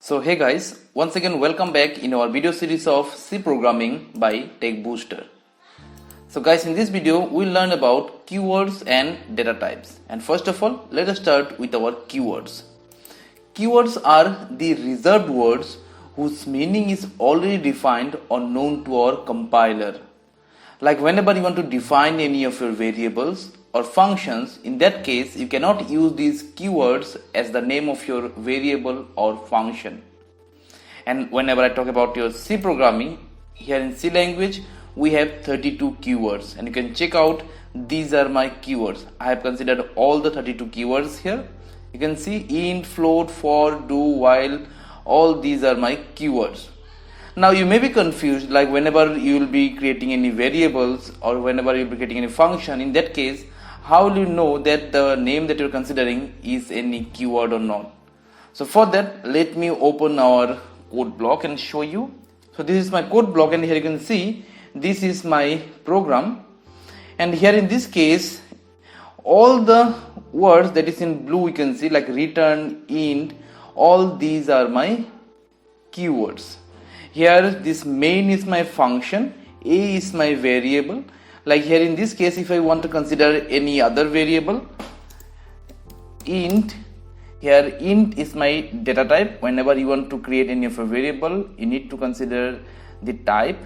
So hey guys, once again welcome back in our video series of C programming by Tech Booster. So guys, in this video we'll learn about keywords and data types. And first of all, let us start with our keywords. Keywords are the reserved words whose meaning is already defined or known to our compiler. Like whenever you want to define any of your variables or functions, in that case you cannot use these keywords as the name of your variable or function. And whenever I talk about your C programming, here in C language we have 32 keywords, and you can check out these are my keywords. I have considered all the 32 keywords here. You can see int, float, for, do, while, all these are my keywords. Now you may be confused, like whenever you will be creating any variables or whenever you will be creating any function, in that case how will you know that the name that you are considering is any keyword or not? So for that, let me open our code block and show you. So this is my code block, and here you can see this is my program, and here in this case all the words that is in blue you can see, like return, int, all these are my keywords. Here this main is my function, a is my variable. Like here in this case, if I want to consider any other variable, int, here int is my data type. Whenever you want to create any of a variable, you need to consider the type.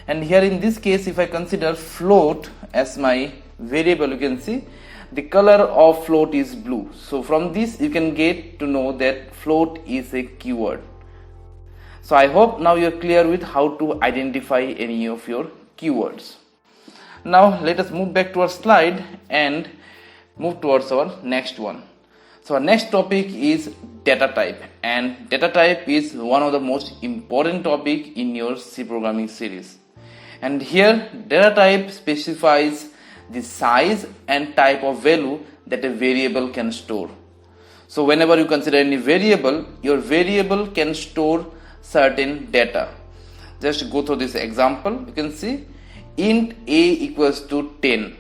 And here in this case, if I consider float as my variable, you can see the color of float is blue. So from this you can get to know that float is a keyword. So I hope now you are clear with how to identify any of your keywords. Now let us move back to our slide and move towards our next one. So our next topic is data type, and data type is one of the most important topic in your C programming series. And here data type specifies the size and type of value that a variable can store. So whenever you consider any variable, your variable can store certain data. Just go through this example. You can see int a equals to 10.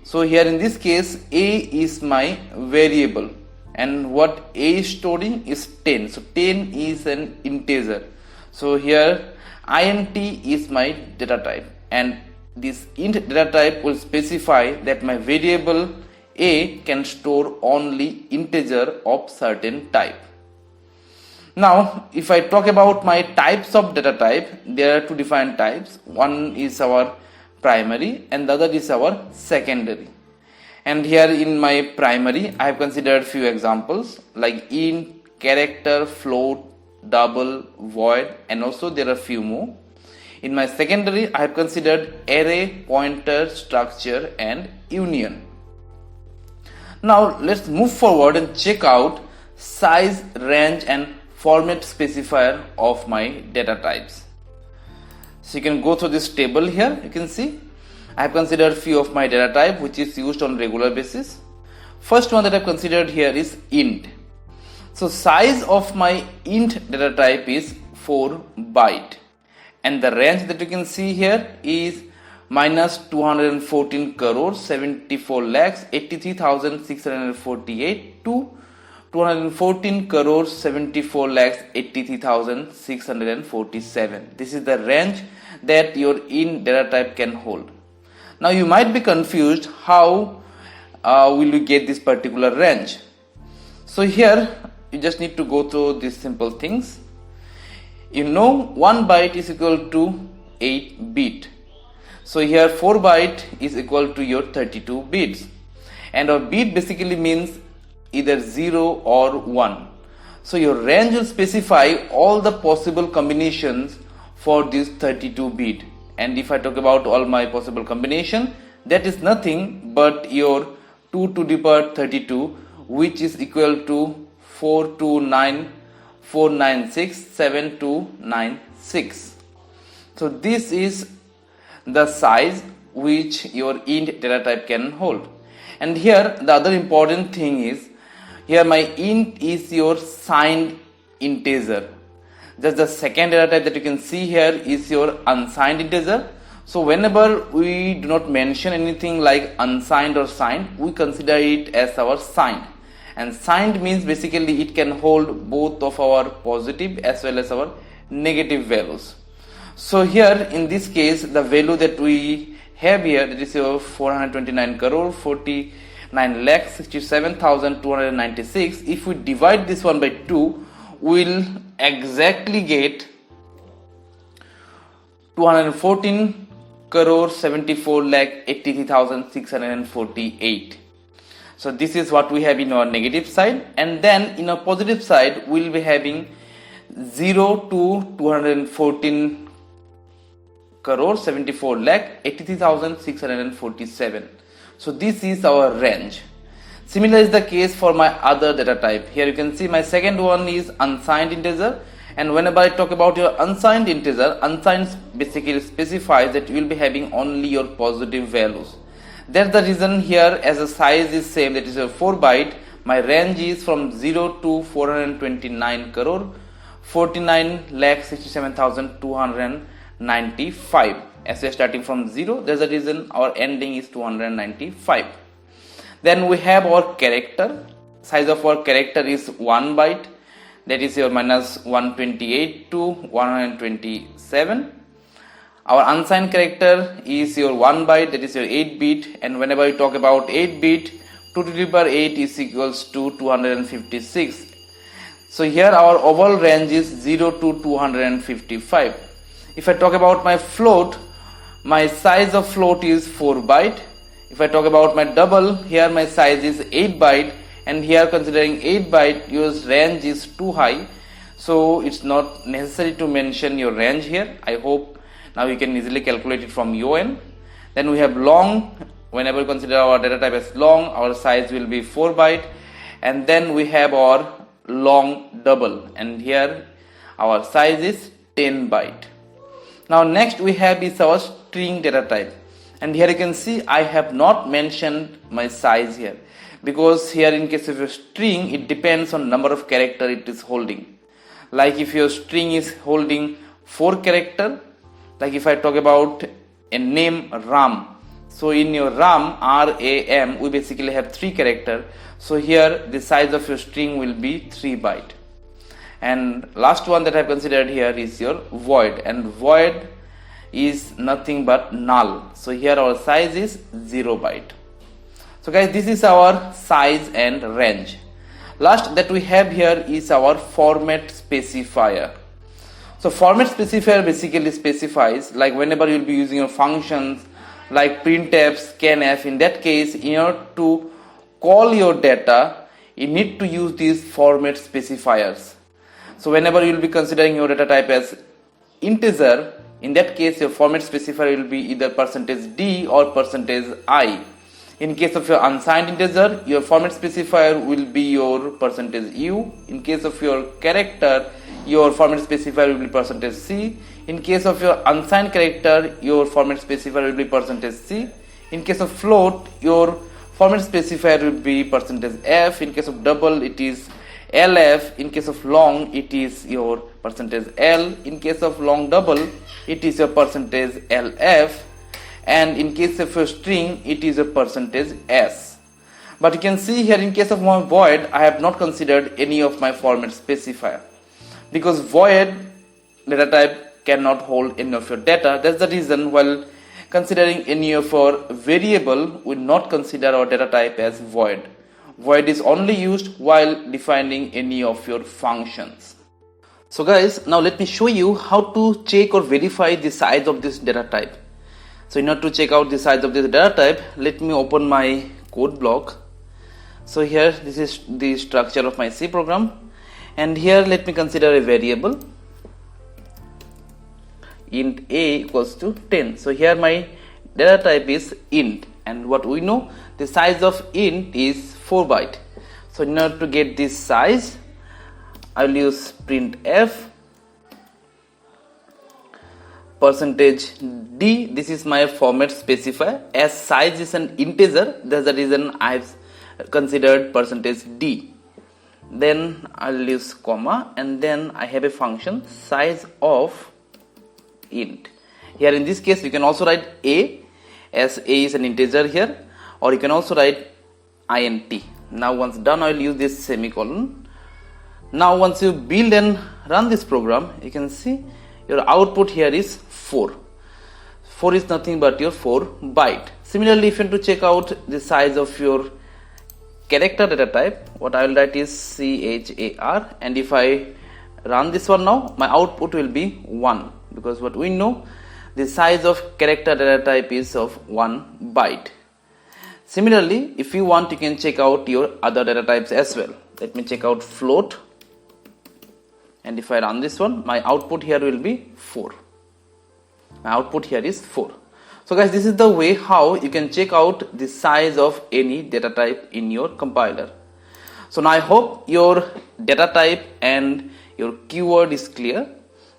So here in this case a is my variable, and what a is storing is 10. So 10 is an integer. So here int is my data type, and this int data type will specify that my variable a can store only integer of certain type. Now if I talk about my types of data type, there are two different types. One is our primary and the other is our secondary. And here in my primary I have considered few examples like int, character, float, double, void, and also there are few more. In my secondary I have considered array, pointer, structure, and union. Now let's move forward and check out size, range, and format specifier of my data types. So you can go through this table here. You can see I have considered few of my data type which is used on regular basis. First one that I have considered here is int. So size of my int data type is 4 byte, and the range that you can see here is minus 214 crores 74 lakhs 83,648 to 214 crores 74 lakhs 83,647. This is the range that your int data type can hold. Now you might be confused, how will you get this particular range? So here you just need to go through these simple things. You know 1 byte is equal to 8 bit. So here 4 byte is equal to your 32 bits, and a bit basically means either 0 or 1. So your range will specify all the possible combinations for this 32 bit. And if I talk about all my possible combination, that is nothing but your 2 to the power 32, which is equal to 429,496,7296. So this is the size which your int data type can hold. And here the other important thing is, here my int is your signed integer. Just the second data type that you can see here is your unsigned integer. So whenever we do not mention anything like unsigned or signed, we consider it as our signed. and signed means basically it can hold both of our positive as well as our negative values. So here in this case, the value that we have here, that is your 429 crore 49 lakh 67,296. If we divide this one by 2, we'll exactly get 214 crore 74 lakh 83,648. So this is what we have in our negative side, and then in our positive side we'll be having 0 to 214 crore 74 lakh 83,647. So this is our range. Similar is the case for my other data type. Here you can see my second one is unsigned integer, and whenever I talk about your unsigned integer, unsigned basically specifies that you will be having only your positive values. That's the reason here, as the size is same, that is a 4 byte, my range is from 0 to 429 crore 49 lakh 67,295. As we are starting from 0, there's a reason our ending is 295. Then we have our character. Size of our character is 1 byte, that is your minus 128 to 127. Our unsigned character is your 1 byte, that is your 8 bit, and whenever we talk about 8 bit, 2 to the power 8 is equals to 256. So here our overall range is 0 to 255. If I talk about my float, my size of float is 4 byte. If I talk about my double, here my size is 8 byte, and here considering 8 byte, your range is too high, so it's not necessary to mention your range here. I hope now you can easily calculate it from your end. Then we have long. Whenever we consider our data type as long, our size will be 4 byte, and then we have our long double, and here our size is 10 byte. Now next we have is our string data type, and here you can see I have not mentioned my size here, because here in case of your string, it depends on number of character it is holding. Like if your string is holding 4 character, like if I talk about a name Ram, so in your Ram, RAM, we basically have 3 character, so here the size of your string will be 3 byte. And last one that I have considered here is your void, and void is nothing but null, so here our size is 0 byte. So guys, this is our size and range. Last that we have here is our format specifier. So format specifier basically specifies, like whenever you'll be using your functions like printf, scanf, in that case, in order to call your data, you need to use these format specifiers. So whenever you'll be considering your data type as integer, in that case your format specifier will be either %d or %i. In case of your unsigned integer, your format specifier will be your %u. In case of your character, your format specifier will be %c. In case of your unsigned character, your format specifier will be %c. In case of float, your format specifier will be %f. In case of double, it is lf. In case of long, it is your %l. In case of long double, it is your %lf. And in case of a string, it is a %s. But you can see here in case of my void, I have not considered any of my format specifier, because void data type cannot hold any of your data. That's the reason while considering any of our variable, we will not consider our data type as void. Void is only used while defining any of your functions. So guys, now let me show you how to check or verify the size of this data type. So in order to check out the size of this data type, let me open my code block. So here this is the structure of my C program, and here let me consider a variable int a equals to 10. So here my data type is int, and what we know, the size of int is 4 byte. So in order to get this size, I will use printf %d. This is my format specifier. As size is an integer, that's the reason I have considered %d. Then I'll use comma, and then I have a function size of int. Here in this case, you can also write a, as a is an integer here, or you can also write int, Now once done, I will use this semicolon. Now once you build and run this program, you can see your output here is 4. 4 is nothing but your 4 byte. Similarly, if you want to check out the size of your character data type, what I will write is char, and if I run this one now, my output will be 1, because what we know, the size of character data type is of 1 byte. Similarly, if you want, you can check out your other data types as well. Let me check out float, and if I run this one, my output here will be 4. My output here is 4. So guys, this is the way how you can check out the size of any data type in your compiler. So now I hope your data type and your keyword is clear.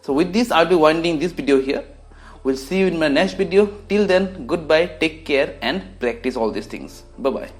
So with this, I'll be winding this video here. We'll see you in my next video. Till then, goodbye, take care, and practice all these things. Bye bye.